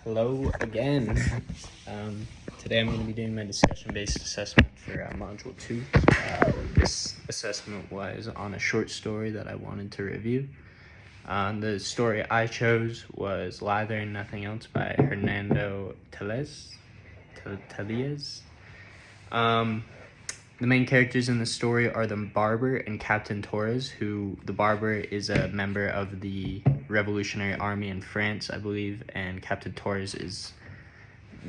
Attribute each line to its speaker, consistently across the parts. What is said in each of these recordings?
Speaker 1: Hello again. Today I'm going to be doing my discussion-based assessment for Module 2. This assessment was on a short story that I wanted to review. The story I chose was Lie There and Nothing Else by Hernando Tellez. The main characters in the story are the barber and Captain Torres, who the barber is a member of the Revolutionary Army in France, I believe, and Captain Torres is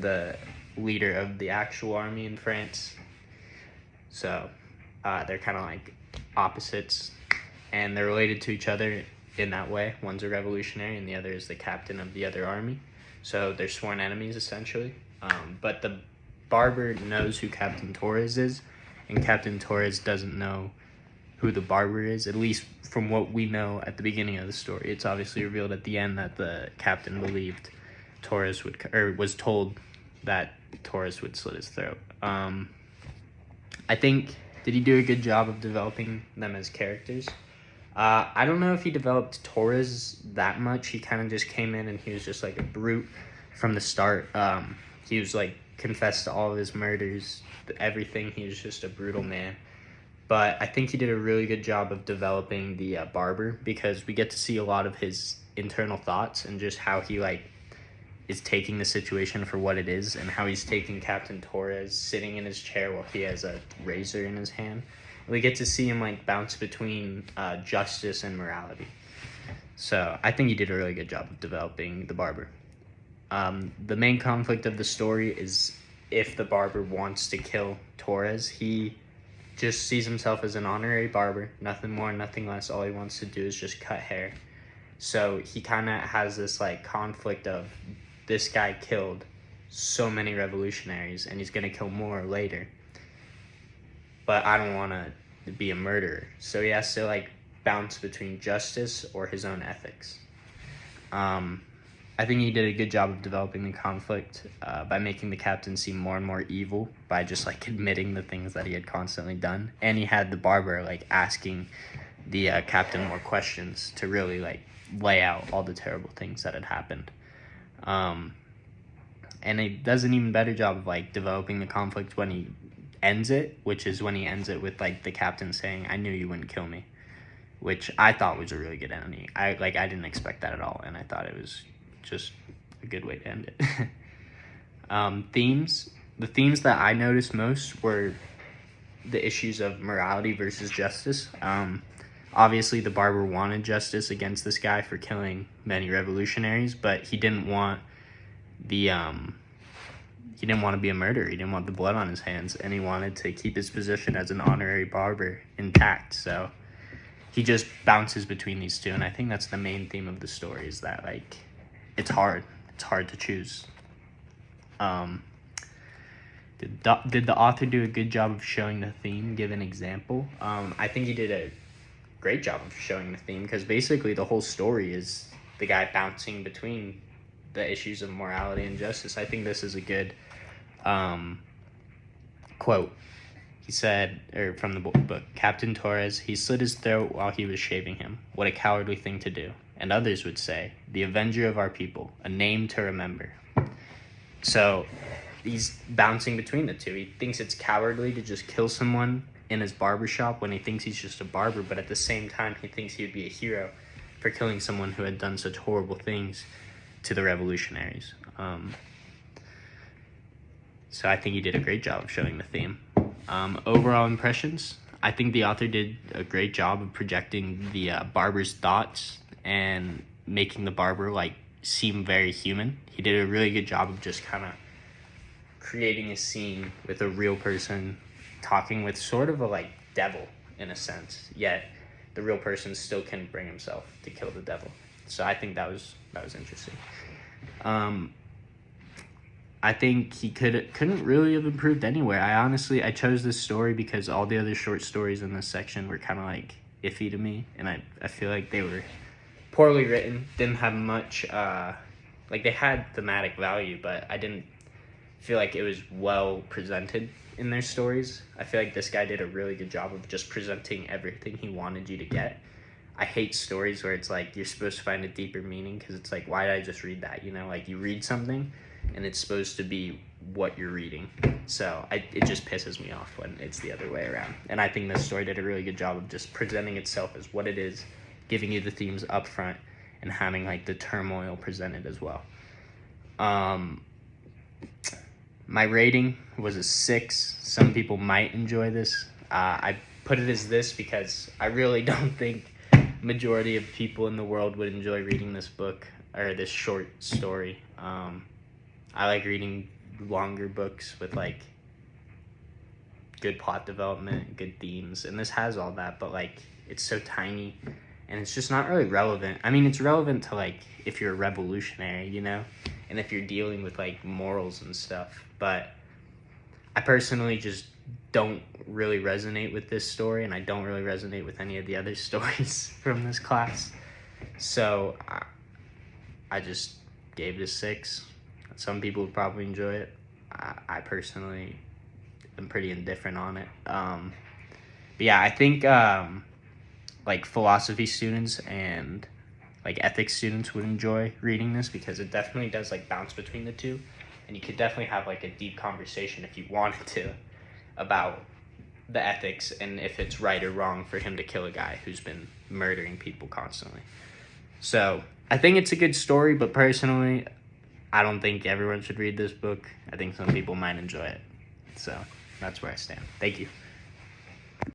Speaker 1: the leader of the actual army in France. So they're kind of like opposites, and they're related to each other in that way. One's a revolutionary and the other is the captain of the other army. So they're sworn enemies, essentially. But the barber knows who Captain Torres is, and Captain Torres doesn't know who the barber is, at least from what we know at the beginning of the story. It's obviously revealed at the end that the captain believed Torres would, or was told that Torres would slit his throat. I think, did he do a good job of developing them as characters? I don't know if he developed Torres that much. He kind of just came in and he was just like a brute from the start. He was like confessed to all of his murders, everything. He was just a brutal man. But I think he did a really good job of developing the barber, because we get to see a lot of his internal thoughts and just how he like is taking the situation for what it is, and how he's taking Captain Torres sitting in his chair while he has a razor in his hand. We get to see him like bounce between justice and morality. So I think he did a really good job of developing the barber. The main conflict of the story is if the barber wants to kill Torres. He just sees himself as an honorary barber, nothing more, nothing less. All he wants to do is just cut hair. So he kind of has this like conflict of, this guy killed so many revolutionaries and he's going to kill more later, but I don't want to be a murderer. So he has to like bounce between justice or his own ethics. I think he did a good job of developing the conflict by making the captain seem more and more evil by just like admitting the things that he had constantly done. And he had the barber like asking the captain more questions to really like lay out all the terrible things that had happened. And he does an even better job of like developing the conflict when he ends it, which is when he ends it with like the captain saying, "I knew you wouldn't kill me," which I thought was a really good ending. I didn't expect that at all, and I thought it was just a good way to end it. The themes that I noticed most were the issues of morality versus justice. Obviously the barber wanted justice against this guy for killing many revolutionaries, but he didn't want the he didn't want to be a murderer. He didn't want the blood on his hands, and he wanted to keep his position as an honorary barber intact. So he just bounces between these two, and I think that's the main theme of the story, is that like it's hard to choose. Did the author do a good job of showing the theme, give an example? I think he did a great job of showing the theme, because basically the whole story is the guy bouncing between the issues of morality and justice. I think this is a good quote. He said, or from the book, "Captain Torres, he slit his throat while he was shaving him. What a cowardly thing to do." And others would say, "The avenger of our people, a name to remember." So he's bouncing between the two. He thinks it's cowardly to just kill someone in his barbershop when he thinks he's just a barber, but at the same time he thinks he would be a hero for killing someone who had done such horrible things to the revolutionaries. So I think he did a great job of showing the theme. Overall impressions, I think the author did a great job of projecting the barber's thoughts and making the barber like seem very human. He did a really good job of just kind of creating a scene with a real person talking with sort of a like devil in a sense, yet the real person still can bring himself to kill the devil. So I think that was interesting. I think he couldn't really have improved anywhere. I chose this story because all the other short stories in this section were kind of like iffy to me, and I feel like they were poorly written, didn't have much like they had thematic value, but I didn't feel like it was well presented in their stories. I feel like this guy did a really good job of just presenting everything he wanted you to get. I hate stories where it's like you're supposed to find a deeper meaning, because it's like, why did I just read that? You know, like you read something and it's supposed to be what you're reading. So it just pisses me off when it's the other way around. And I think this story did a really good job of just presenting itself as what it is, giving you the themes up front, and having like the turmoil presented as well. My rating was a 6. Some people might enjoy this. I put it as this because I really don't think majority of people in the world would enjoy reading this book or this short story. I like reading longer books with like good plot development, good themes, and this has all that, but like it's so tiny and it's just not really relevant. I mean, it's relevant to like if you're a revolutionary, you know, and if you're dealing with like morals and stuff, but I personally just don't really resonate with this story, and I don't really resonate with any of the other stories from this class. So I just gave it a 6. Some people would probably enjoy it. I personally am pretty indifferent on it. But yeah, I think like philosophy students and like ethics students would enjoy reading this, because it definitely does like bounce between the two, and you could definitely have like a deep conversation if you wanted to about the ethics and if it's right or wrong for him to kill a guy who's been murdering people constantly. So I think it's a good story, but personally, I don't think everyone should read this book. I think some people might enjoy it. So that's where I stand. Thank you.